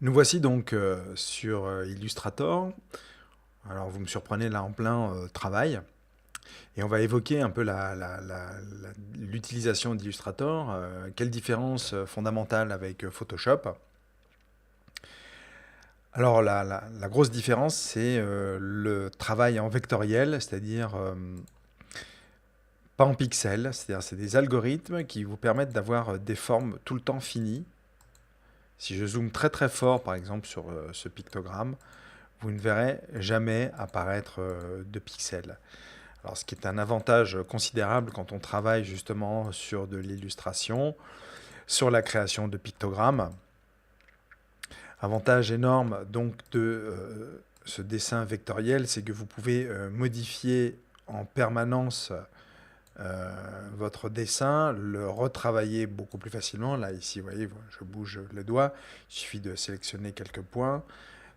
Nous voici donc sur Illustrator. Alors vous me surprenez là en plein travail et on va évoquer un peu l'utilisation d'Illustrator. Quelle différence fondamentale avec Photoshop? Alors la grosse différence c'est le travail en vectoriel, c'est-à-dire pas en pixels, c'est-à-dire c'est des algorithmes qui vous permettent d'avoir des formes tout le temps finies. Si je zoome très très fort par exemple sur ce pictogramme, vous ne verrez jamais apparaître de pixels. Alors, ce qui est un avantage considérable quand on travaille justement sur de l'illustration, sur la création de pictogrammes. Avantage énorme donc de ce dessin vectoriel, c'est que vous pouvez modifier en permanence votre dessin, le retravailler beaucoup plus facilement. Là, ici, vous voyez, je bouge le doigt, il suffit de sélectionner quelques points.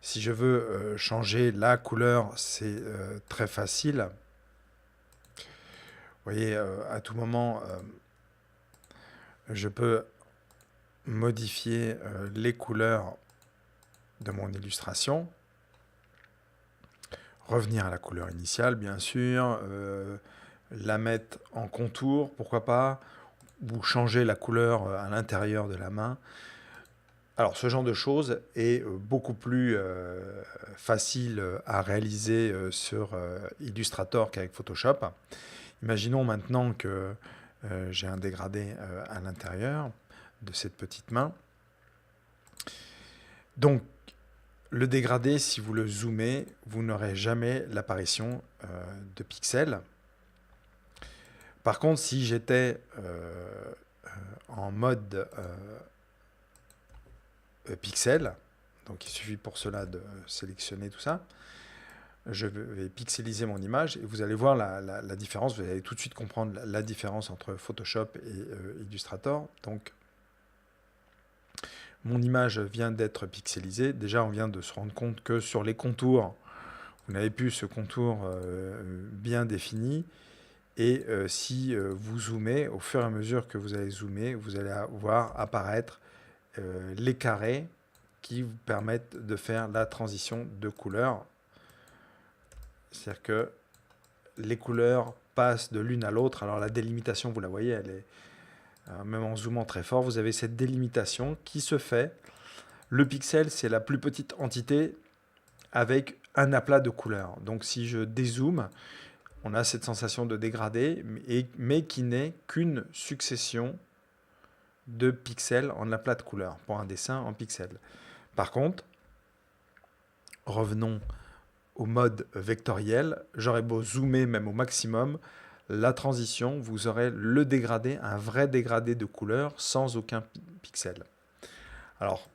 Si je veux changer la couleur, c'est très facile. Vous voyez, à tout moment, je peux modifier les couleurs de mon illustration. Revenir à la couleur initiale, bien sûr. La mettre en contour, pourquoi pas. Ou changer la couleur à l'intérieur de la main. Alors, ce genre de choses est beaucoup plus facile à réaliser sur Illustrator qu'avec Photoshop. Imaginons maintenant que j'ai un dégradé à l'intérieur de cette petite main. Donc, le dégradé, si vous le zoomez, vous n'aurez jamais l'apparition de pixels. Par contre, si j'étais en mode pixel, donc il suffit pour cela de sélectionner tout ça, je vais pixeliser mon image et vous allez voir la différence. Vous allez tout de suite comprendre la différence entre Photoshop et Illustrator. Donc, mon image vient d'être pixelisée. Déjà, on vient de se rendre compte que sur les contours, vous n'avez plus ce contour bien défini. Et si vous zoomez, au fur et à mesure que vous allez zoomer, vous allez voir apparaître les carrés qui vous permettent de faire la transition de couleurs. C'est-à-dire que les couleurs passent de l'une à l'autre. Alors la délimitation, vous la voyez, elle est, même en zoomant très fort, vous avez cette délimitation qui se fait. Le pixel, c'est la plus petite entité avec un aplat de couleurs. Donc si je dézoome, on a cette sensation de dégradé, mais qui n'est qu'une succession de pixels en aplat de couleurs pour un dessin en pixels. Par contre, revenons au mode vectoriel, j'aurais beau zoomer même au maximum, la transition, vous aurez le dégradé, un vrai dégradé de couleur sans aucun pixel. Alors,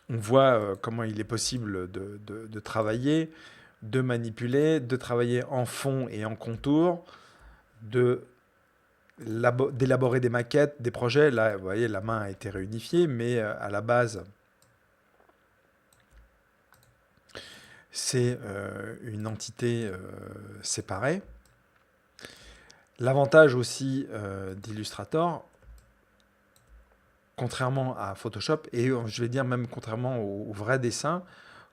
on voit comment il est possible de travailler, de manipuler, de travailler en fond et en contour, d'élaborer des maquettes, des projets. Là, vous voyez, la main a été réunifiée, mais à la base, c'est une entité séparée. L'avantage aussi d'Illustrator, contrairement à Photoshop, et je vais dire même contrairement au vrai dessin,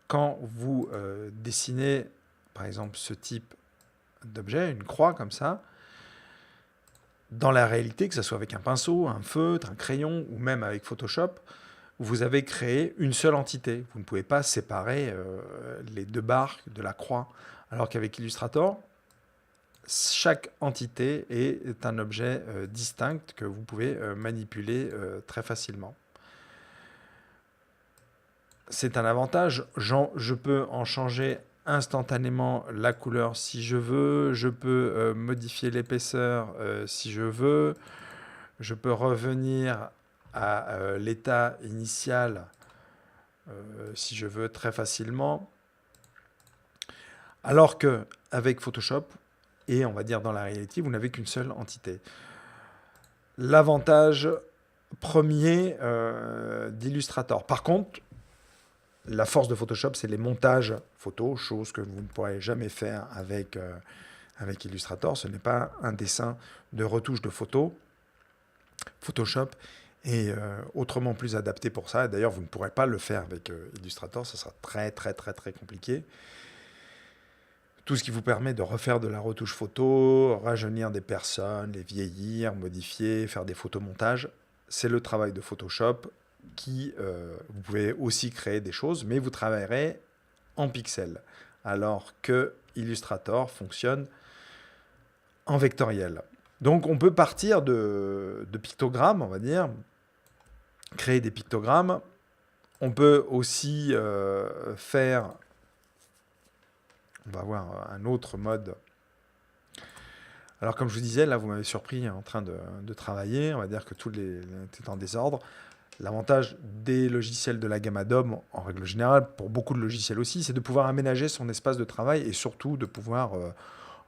quand vous dessinez, par exemple, ce type d'objet, une croix comme ça, dans la réalité, que ce soit avec un pinceau, un feutre, un crayon, ou même avec Photoshop, vous avez créé une seule entité. Vous ne pouvez pas séparer les deux barres de la croix. Alors qu'avec Illustrator, chaque entité est un objet distinct que vous pouvez manipuler très facilement. C'est un avantage. Je peux en changer instantanément la couleur si je veux. Je peux modifier l'épaisseur si je veux. Je peux revenir à l'état initial si je veux très facilement. Alors qu'avec Photoshop, et on va dire dans la réalité, vous n'avez qu'une seule entité. L'avantage premier d'Illustrator. Par contre, la force de Photoshop, c'est les montages photos, chose que vous ne pourrez jamais faire avec Illustrator. Ce n'est pas un dessin de retouche de photos. Photoshop est autrement plus adapté pour ça. D'ailleurs, vous ne pourrez pas le faire avec Illustrator, ça sera très compliqué. Tout ce qui vous permet de refaire de la retouche photo, rajeunir des personnes, les vieillir, modifier, faire des photomontages, c'est le travail de Photoshop qui, vous pouvez aussi créer des choses, mais vous travaillerez en pixels, alors que Illustrator fonctionne en vectoriel. Donc on peut partir de pictogrammes, on va dire, créer des pictogrammes. On peut aussi faire, on va voir un autre mode. Alors comme je vous disais, là vous m'avez surpris en train de travailler, on va dire que tout est en désordre. L'avantage des logiciels de la gamme Adobe, en règle générale, pour beaucoup de logiciels aussi, c'est de pouvoir aménager son espace de travail et surtout de pouvoir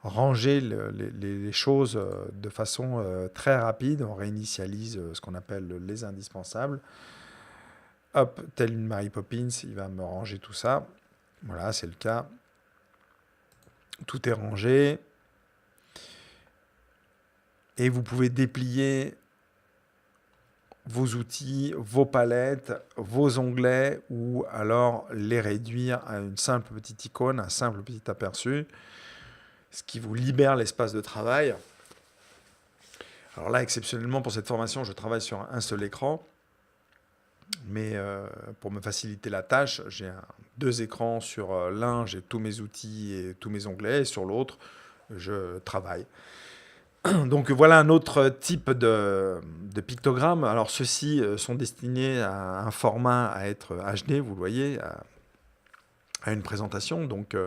ranger les choses de façon très rapide. On réinitialise ce qu'on appelle les indispensables. Hop, telle une Mary Poppins, il va me ranger tout ça. Voilà, c'est le cas. Tout est rangé. Et vous pouvez déplier vos outils, vos palettes, vos onglets, ou alors les réduire à une simple petite icône, un simple petit aperçu, ce qui vous libère l'espace de travail. Alors là, exceptionnellement pour cette formation, je travaille sur un seul écran, mais pour me faciliter la tâche, j'ai deux écrans. Sur l'un, j'ai tous mes outils et tous mes onglets, et sur l'autre, je travaille. Donc voilà un autre type de pictogramme. Alors ceux-ci sont destinés à un format à être HD, vous le voyez, à une présentation. Donc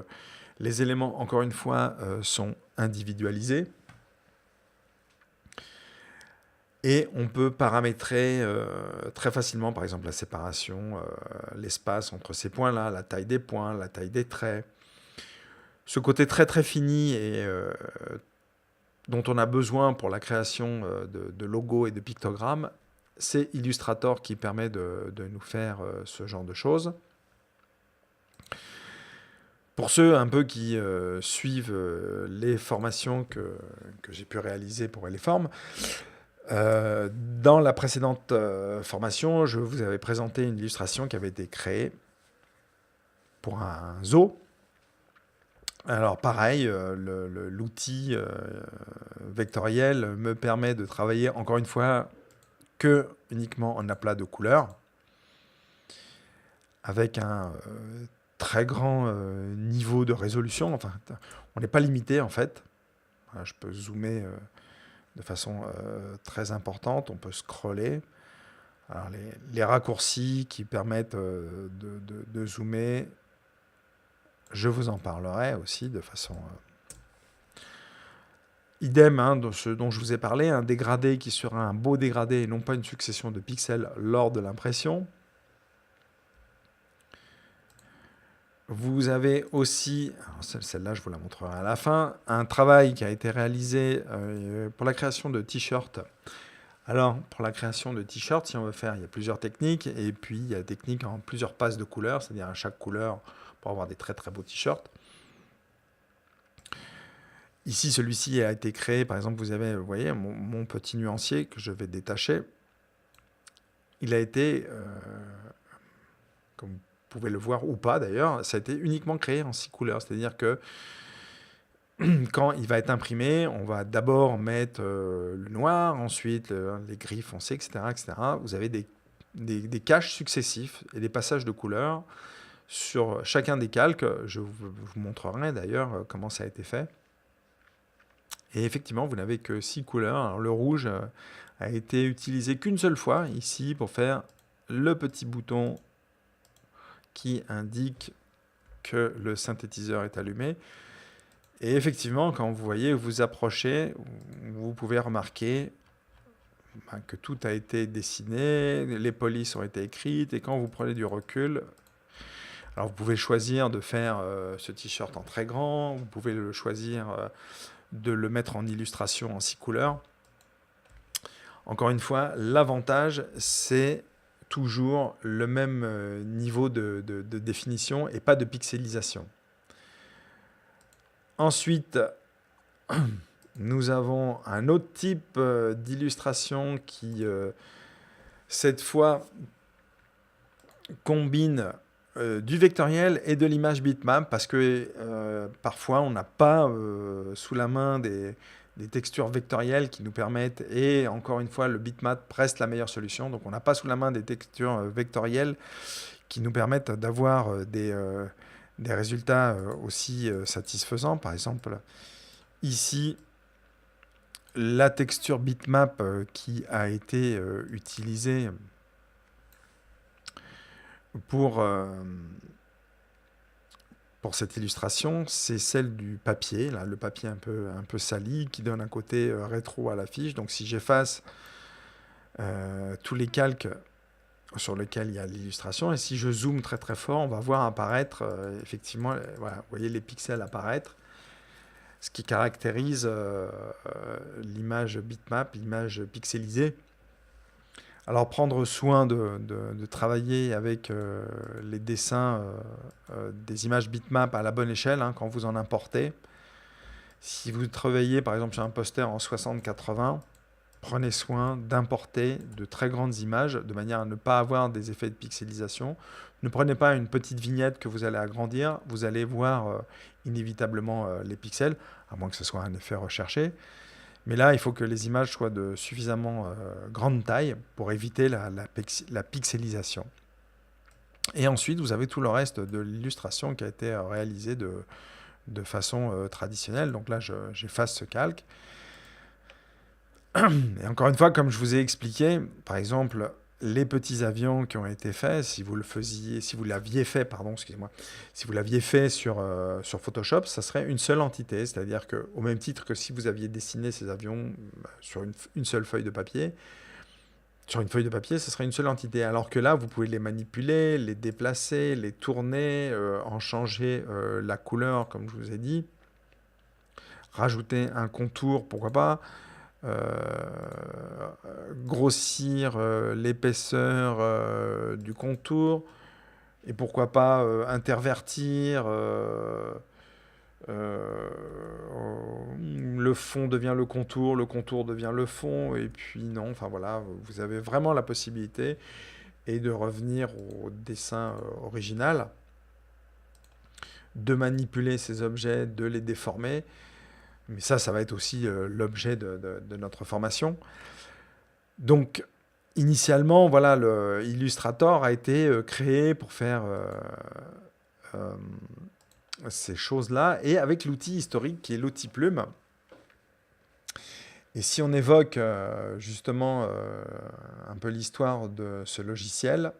les éléments, encore une fois, sont individualisés. Et on peut paramétrer très facilement, par exemple, la séparation, l'espace entre ces points-là, la taille des points, la taille des traits. Ce côté très fini et dont on a besoin pour la création de logos et de pictogrammes, c'est Illustrator qui permet de nous faire ce genre de choses. Pour ceux un peu qui suivent les formations que j'ai pu réaliser pour Eleform, dans la précédente formation, je vous avais présenté une illustration qui avait été créée pour un zoo. Alors pareil, l'outil vectoriel me permet de travailler encore une fois que uniquement en aplat de couleurs, avec un très grand niveau de résolution. Enfin, on n'est pas limité en fait. Voilà, je peux zoomer de façon très importante, on peut scroller. Alors, les raccourcis qui permettent de zoomer, je vous en parlerai aussi de façon... idem de ce dont je vous ai parlé, un dégradé qui sera un beau dégradé et non pas une succession de pixels lors de l'impression. Vous avez aussi, celle-là je vous la montrerai à la fin, un travail qui a été réalisé pour la création de t-shirts. Alors, pour la création de t-shirts, si on veut faire, il y a plusieurs techniques, et puis il y a des techniques en plusieurs passes de couleurs, c'est-à-dire à chaque couleur pour avoir des très beaux t-shirts. Ici, celui-ci a été créé, par exemple, vous voyez, mon petit nuancier que je vais détacher. Il a été, comme vous pouvez le voir ou pas d'ailleurs, ça a été uniquement créé en 6 couleurs. C'est-à-dire que quand il va être imprimé, on va d'abord mettre le noir, ensuite les gris foncés, etc., etc. Vous avez des caches successifs et des passages de couleurs sur chacun des calques. Je vous montrerai d'ailleurs comment ça a été fait. Et effectivement, vous n'avez que 6 couleurs. Alors, le rouge a été utilisé qu'une seule fois ici pour faire le petit bouton qui indique que le synthétiseur est allumé. Et effectivement, quand vous voyez, vous approchez, vous pouvez remarquer que tout a été dessiné, les polices ont été écrites, et quand vous prenez du recul, alors vous pouvez choisir de faire ce t-shirt en très grand, vous pouvez le choisir de le mettre en illustration en 6 couleurs. Encore une fois, l'avantage, c'est toujours le même niveau de définition et pas de pixelisation. Ensuite, nous avons un autre type d'illustration qui cette fois, combine du vectoriel et de l'image bitmap parce que parfois on n'a pas sous la main des textures vectorielles qui nous permettent, et encore une fois le bitmap reste la meilleure solution, donc on n'a pas sous la main des textures vectorielles qui nous permettent d'avoir des résultats aussi satisfaisants. Par exemple, ici, la texture bitmap qui a été utilisée pour cette illustration, c'est celle du papier, là, le papier un peu sali, qui donne un côté rétro à la fiche. Donc si j'efface tous les calques sur lesquels il y a l'illustration, et si je zoome très très fort, on va voir apparaître, effectivement, voilà, vous voyez les pixels apparaître, ce qui caractérise l'image bitmap, l'image pixelisée. Alors prendre soin de travailler avec les dessins des images bitmap à la bonne échelle hein, quand vous en importez. Si vous travaillez par exemple sur un poster en 60-80, prenez soin d'importer de très grandes images de manière à ne pas avoir des effets de pixelisation. Ne prenez pas une petite vignette que vous allez agrandir, vous allez voir inévitablement les pixels, à moins que ce soit un effet recherché. Mais là, il faut que les images soient de suffisamment grande taille pour éviter la pixelisation. Et ensuite, vous avez tout le reste de l'illustration qui a été réalisée de façon traditionnelle. Donc là, j'efface ce calque. Et encore une fois, comme je vous ai expliqué, par exemple, les petits avions qui ont été faits, si vous l'aviez fait sur Photoshop, ça serait une seule entité, c'est-à-dire qu'au même titre que si vous aviez dessiné ces avions sur une seule feuille de papier, sur une feuille de papier, ce serait une seule entité. Alors que là, vous pouvez les manipuler, les déplacer, les tourner, en changer la couleur, comme je vous ai dit, rajouter un contour, pourquoi pas, grossir l'épaisseur du contour, et pourquoi pas intervertir, le fond devient le contour devient le fond, et puis non, enfin voilà, vous avez vraiment la possibilité et de revenir au dessin original, de manipuler ces objets, de les déformer. Mais ça va être aussi l'objet de notre formation. Donc, initialement, voilà, Illustrator a été créé pour faire ces choses-là, et avec l'outil historique qui est l'outil Plume. Et si on évoque justement un peu l'histoire de ce logiciel,